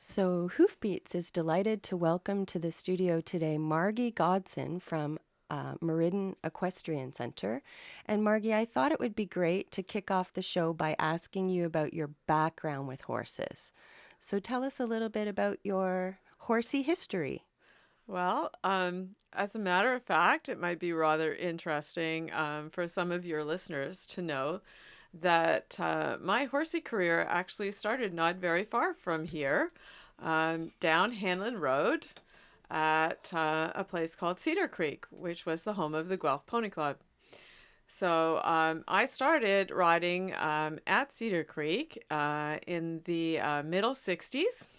So, Hoofbeats is delighted to welcome to the studio today Margie Godson from Meriden Equestrian Center. And Margie, I thought it would be great to kick off the show by asking you about your background with horses. So, tell us a little bit about your horsey history. Well, as a matter of fact, it might be rather interesting for some of your listeners to know that my horsey career actually started not very far from here, down Hanlon Road at a place called Cedar Creek, which was the home of the Guelph Pony Club. So I started riding at Cedar Creek in the middle 60s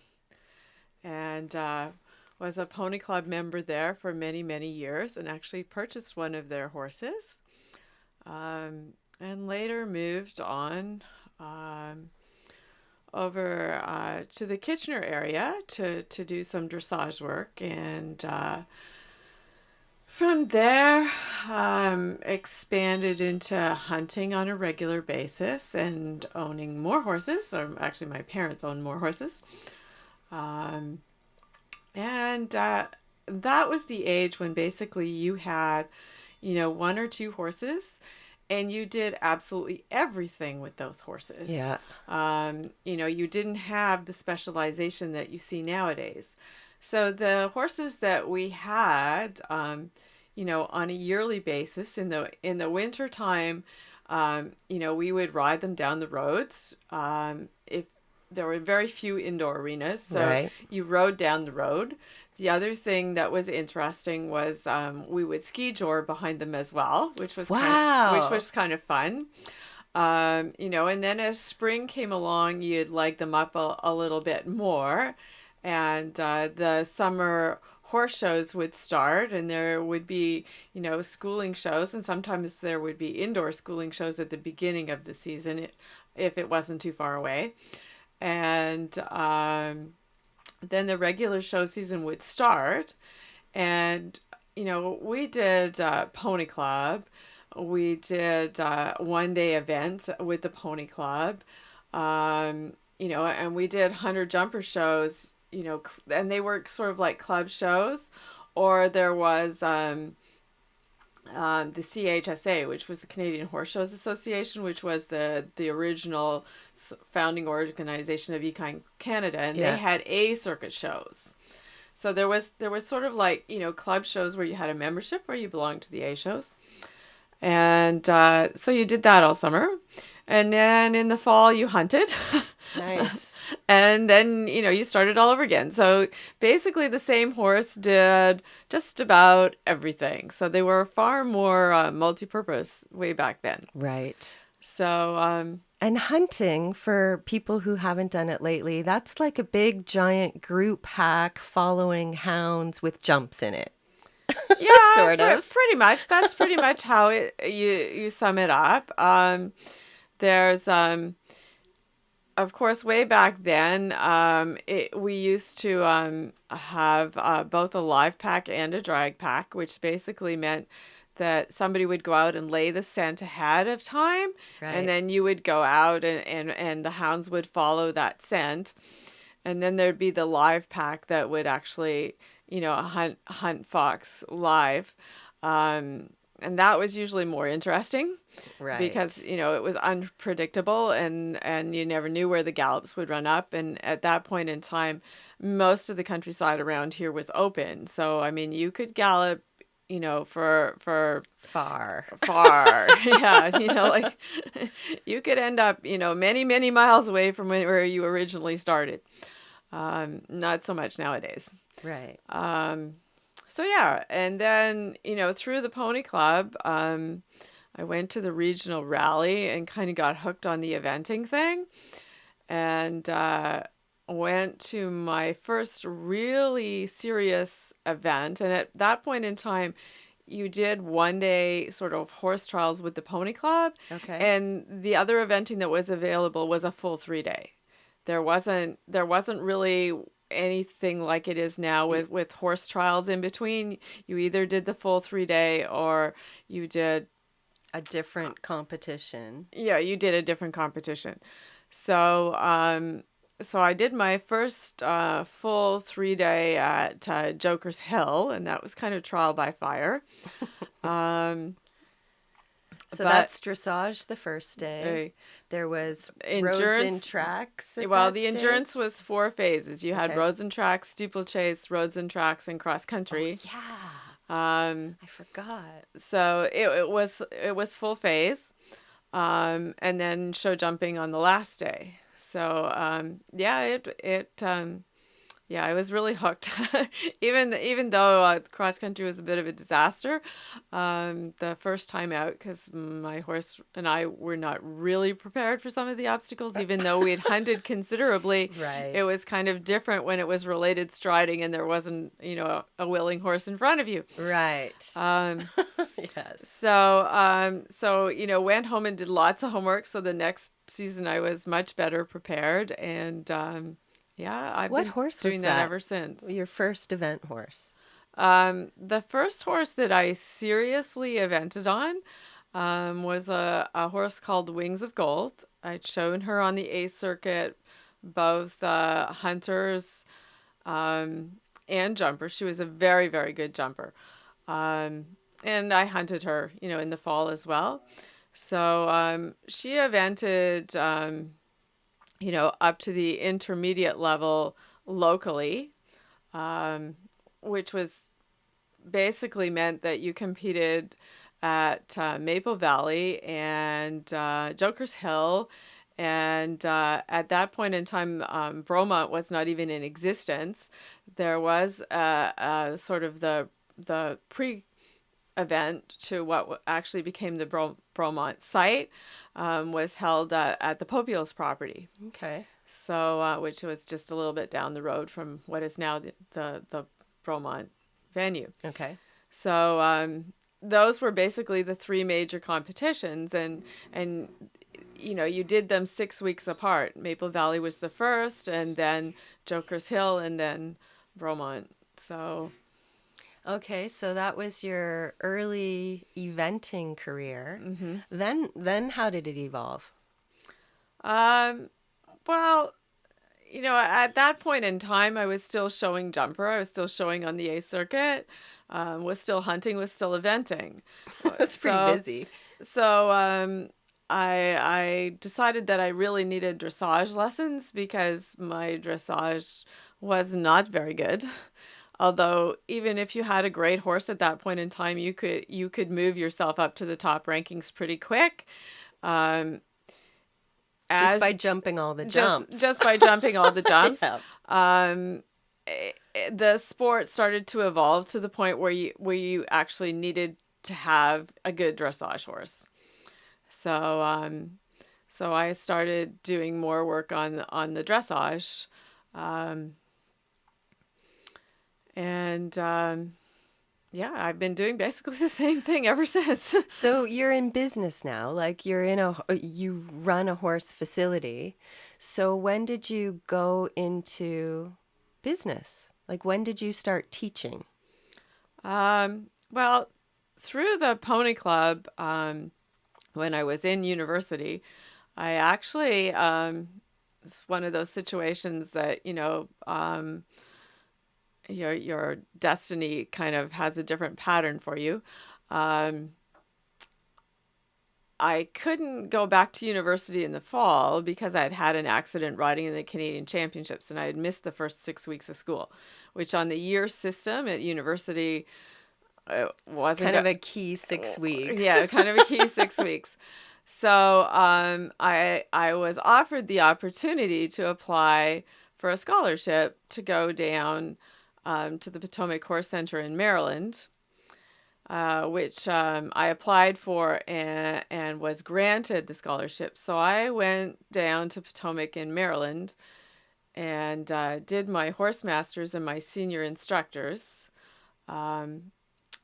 and was a pony club member there for many, many years and actually purchased one of their horses and later moved on um, over to the Kitchener area to do some dressage work. And from there, expanded into hunting on a regular basis and owning more horses, or actually, my parents owned more horses. Um, And that was the age when basically you had, one or two horses and you did absolutely everything with those horses. Yeah. You didn't have the specialization that you see nowadays. So the horses that we had, on a yearly basis in the winter time, we would ride them down the roads. If there were very few indoor arenas, so Right. you rode down the road. The other thing that was interesting was we would ski jor behind them as well, which Wow. was kind of fun. And then as spring came along, you'd leg them up a little bit more, and the summer horse shows would start, and there would be, schooling shows, and sometimes there would be indoor schooling shows at the beginning of the season if it wasn't too far away. And then the regular show season would start. And, we did Pony Club. We did one day events with the Pony Club. And we did 100 jumper shows, and they were sort of like club shows. Or there was the CHSA, which was the Canadian Horse Shows Association, which was the original founding organization of Equine Canada, and they Yeah. had A circuit shows. So there was sort of like club shows where you had a membership where you belonged to the A shows, and so you did that all summer, and then in the fall you hunted. Nice. And then, you started all over again. So basically, the same horse did just about everything. So they were far more multi purpose way back then. Right. So, And hunting, for people who haven't done it lately, that's like a big giant group hack following hounds with jumps in it. yeah, Sort of. pretty much. That's pretty much how you sum it up. There's of course, way back then, we used to have both a live pack and a drag pack, which basically meant that somebody would go out and lay the scent ahead of time, and Right. then you would go out and the hounds would follow that scent. And then there'd be the live pack that would actually, hunt fox live. And that was usually more interesting because Right. it was unpredictable and you never knew where the gallops would run up, and at that point in time most of the countryside around here was open, so I mean you could gallop for Far. far. Yeah, like you could end up many many miles away from where you originally started. Not so much nowadays. Right. So yeah, and then through the pony club, I went to the regional rally and kind of got hooked on the eventing thing, and went to my first really serious event. And at that point in time, you did one day sort of horse trials with the pony club, Okay. and the other eventing that was available was a full 3 day. There wasn't really anything like it is now Y- with horse trials in between. You either did the full 3 day or you did A different competition. yeah, you did a different competition. So so I did my first full 3 day at Joker's Hill, and that was kind of trial by fire. Um, So but that's dressage the first day. uh, There was roads and endurance, tracks at well, that the endurance stage. was 4 phases. You had Okay. roads and tracks, steeplechase, roads and tracks, and cross Oh country. yeah, Um, I forgot. so it was full phase, and then show jumping on the last day. So yeah, yeah, I was really hooked. Even though cross country was a bit of a disaster, the first time out, because my horse and I were not really prepared for some of the obstacles. Even though we had hunted considerably, Right. it was kind of different when it was related striding and there wasn't, a willing horse in front of you. Right. Um, Yes. so went home and did lots of homework. So the next season I was much better prepared, and yeah, I've What been horse was doing that that? ever since. Your first event horse? The first horse that I seriously evented on was a horse called Wings of Gold. I'd shown her on the A circuit, both hunters um, and jumpers. She was a very, very good jumper. Um, and I hunted her, in the fall as well. So she evented, up to the intermediate level locally, um, which was basically meant that you competed at Maple Valley and Joker's Hill. And at that point in time, Bromont was not even in existence. There was sort of the pre event to what actually became the Bromont site, was held at the Popiel's property. Okay. So, which was just a little bit down the road from what is now the Bromont venue. Okay. So, those were basically the three major competitions, and you did them 6 weeks apart. Maple Valley was the first, and then Joker's Hill, and then Bromont. So, Okay, so that was your early eventing career. mhm. Then how did it evolve? um, well, at that point in time, I was still showing jumper. I was still showing on the A circuit. Was still hunting. Was still eventing. That's pretty So, busy. so I decided that I really needed dressage lessons because my dressage was not very good. Although even if you had a great horse at that point in time, you could move yourself up to the top rankings pretty quick. Um, Just as by jumping all the just jumps. just by jumping all the jumps. Yeah. Um, the sport started to evolve to the point where you actually needed to have a good dressage horse. So so I started doing more work on the dressage, um, and yeah, I've been doing basically the same thing ever since. So you're in business now, like you run a horse facility. So when did you go into business? Like when did you start teaching? Well, through the Pony Club, when I was in university, I actually, it's one of those situations that, your destiny kind of has a different pattern for you. Um, I couldn't go back to university in the fall because I had had an accident riding in the Canadian Championships and I had missed the first 6 weeks of school, which on the year system at university wasn't Kind of go- a key 6 weeks. yeah, kind of a key 6 weeks. So I was offered the opportunity to apply for a scholarship to go down to the Potomac Horse Center in Maryland, which I applied for and was granted the scholarship. So I went down to Potomac in Maryland and did my horse masters and my senior instructors. Um,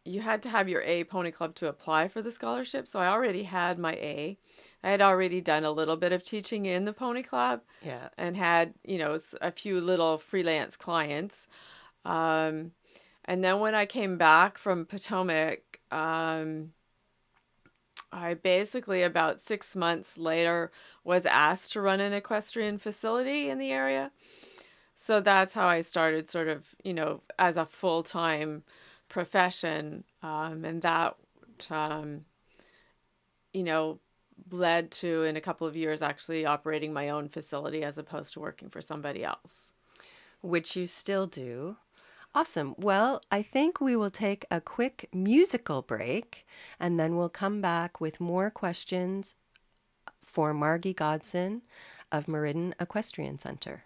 you had to have your A Pony Club to apply for the scholarship. So I already had my A. I had already done a little bit of teaching in the Pony Club Yeah. and had, a few little freelance clients. Um, and then when I came back from Potomac, I basically about 6 months later was asked to run an equestrian facility in the area. So that's how I started sort of, as a full-time profession. And that, um, you know, led to, in a couple of years, actually operating my own facility as opposed to working for somebody else. Which you still do. Awesome. Well, I think we will take a quick musical break and then we'll come back with more questions for Margie Godson of Meriden Equestrian Center.